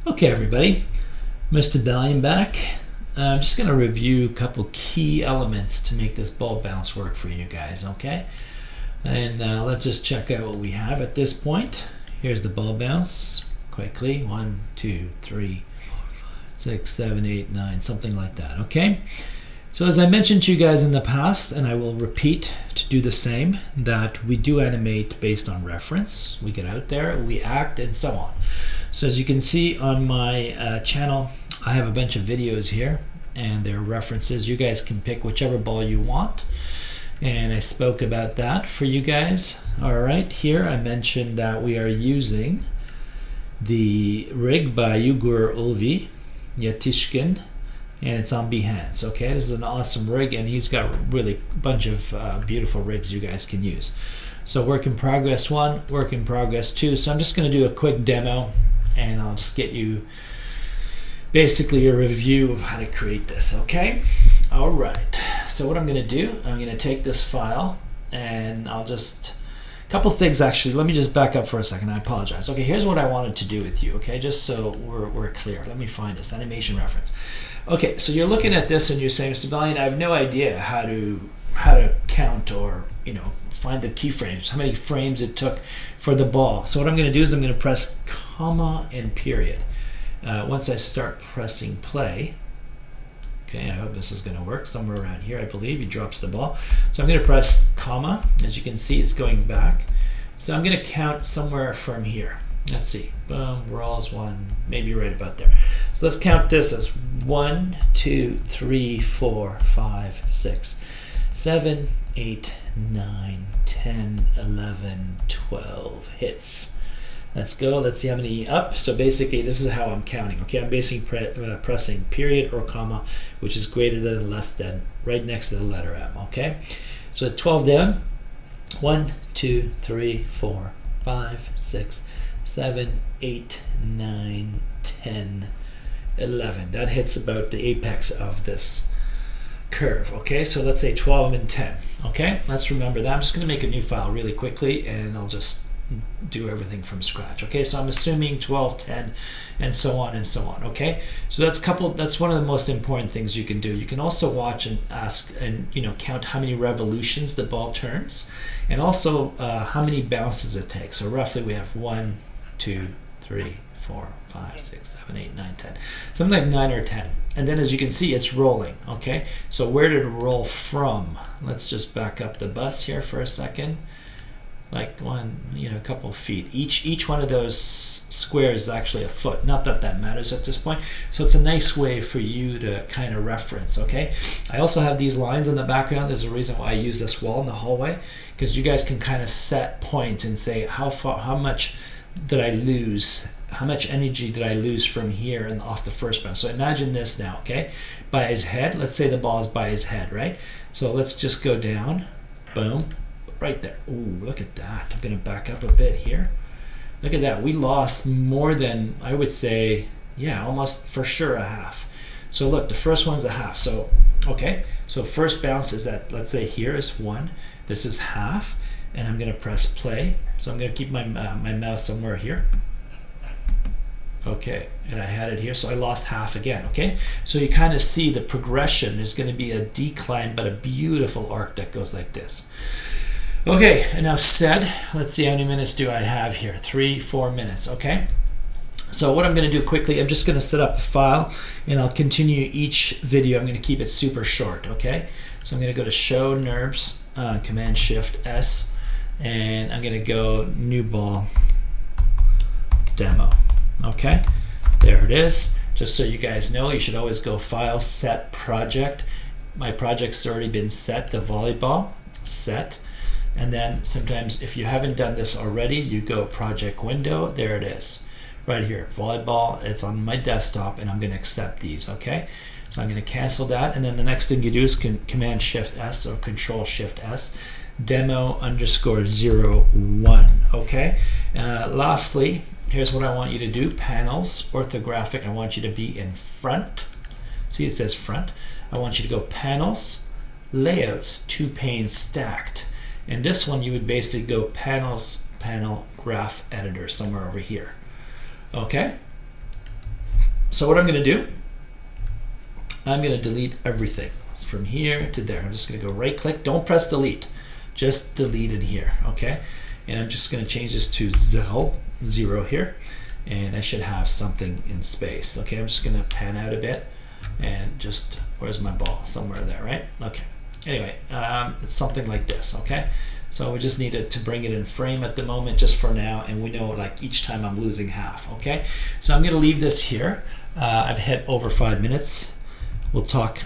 Okay, everybody, Mr. Dalian back. I'm just going to review a couple key elements to make this ball bounce work for you guys, okay? And let's just check out what we have at this point. Here's the ball bounce quickly. 1, 2, 3, 4, 5, 6, 7, 8, 9, something like that, okay? So as I mentioned to you guys in the past, and I will repeat to do the same, that we do animate based on reference. We get out there, we act, and so on. So as you can see on my channel, I have a bunch of videos here, and they're references. You guys can pick whichever ball you want, and I spoke about that for you guys. All right, here I mentioned that we are using the rig by Ugur Ulvi Yetishkin, and it's on Behance. Okay, this is an awesome rig, and he's got really a bunch of beautiful rigs you guys can use. So work in progress 1, work in progress 2. So I'm just going to do a quick demo, and I'll just get you basically a review of how to create this. Okay, all right. So what I'm going to do, I'm going to take this file, and I'll just a couple things actually. Let me just back up for a second. I apologize. Okay, here's what I wanted to do with you. Okay, just so we're clear. Let me find this animation reference. Okay, so you're looking at this and you're saying, Mr. Dalian, I have no idea how to count or find the keyframes, how many frames it took for the ball. So what I'm going to do is I'm going to press comma and period. Once I start pressing play, okay, I hope this is going to work somewhere around here. I believe he drops the ball. So I'm going to press comma. As you can see, it's going back. So I'm going to count somewhere from here. Let's see. Boom, rolls 1, maybe right about there. So let's count this as 1, 2, 3, 4, 5, 6, 7, 8, 9, 10, 11, 12 hits. Let's go. Let's see how many up. So basically, this is how I'm counting. Okay, I'm basically pressing period or comma, which is greater than or less than, right next to the letter M. Okay, so 12 down. 1, 2, 3, 4, 5, 6, 7, 8, 9, 10, 11. That hits about the apex of this curve. Okay, so let's say 12 and 10. Okay, let's remember that. I'm just going to make a new file really quickly, and I'll just do everything from scratch. Okay, so I'm assuming 12, 10, and so on and so on. Okay, so that's one of the most important things you can do. You can also watch and ask and count how many revolutions the ball turns, and also how many bounces it takes. So roughly we have 1, 2, 3, 4, 5, 6, 7, 8, 9, 10, something like 9 or 10. And then as you can see, it's rolling. Okay, so where did it roll from? Let's just back up the bus here for a second. Like a couple of feet. Each one of those squares is actually a foot. Not that that matters at this point. So it's a nice way for you to kind of reference. Okay. I also have these lines in the background. There's a reason why I use this wall in the hallway, because you guys can kind of set points and say how much did I lose? How much energy did I lose from here and off the first bounce? So imagine this now. Okay, by his head. Let's say the ball is by his head, right? So let's just go down. Boom. Right there. Ooh, look at that. I'm going to back up a bit here. Look at that. We lost more than, I would say, yeah, almost for sure a half. So look, the first one's a half. So, okay. So first bounce is that, let's say here is 1. This is half. And I'm going to press play. So I'm going to keep my mouse somewhere here. Okay. And I had it here. So I lost half again. Okay. So you kind of see the progression. There's going to be a decline, but a beautiful arc that goes like this. Okay, enough said. Let's see how many minutes do I have here. 3, 4 minutes, okay? So what I'm going to do quickly, I'm just going to set up the file, and I'll continue each video. I'm going to keep it super short, okay? So I'm going to go to Show NURBS, Command-Shift-S, and I'm going to go New Ball Demo, okay? There it is. Just so you guys know, you should always go File, Set, Project. My project's already been set, the volleyball, set. And then sometimes if you haven't done this already, you go project window, there it is, right here, volleyball, it's on my desktop, and I'm going to accept these, okay? So I'm going to cancel that, and then the next thing you do is Command-Shift-S or Control-Shift-S, demo_01, okay? Lastly, here's what I want you to do, panels, orthographic, I want you to be in front. See, it says front. I want you to go panels, layouts, 2 panes stacked. And this one, you would basically go panels, panel, graph editor, somewhere over here. Okay? So what I'm going to do, I'm going to delete everything from here to there. I'm just going to go right click. Don't press delete. Just delete it here. Okay. And I'm just going to change this to 0 here. And I should have something in space. Okay. I'm just going to pan out a bit and just, where's my ball? Somewhere there, right? Okay. Anyway, it's something like this. Okay. So we just needed to bring it in frame at the moment just for now, and we know like each time I'm losing half. Okay, so I'm going to leave this here. I've hit over 5 minutes. We'll talk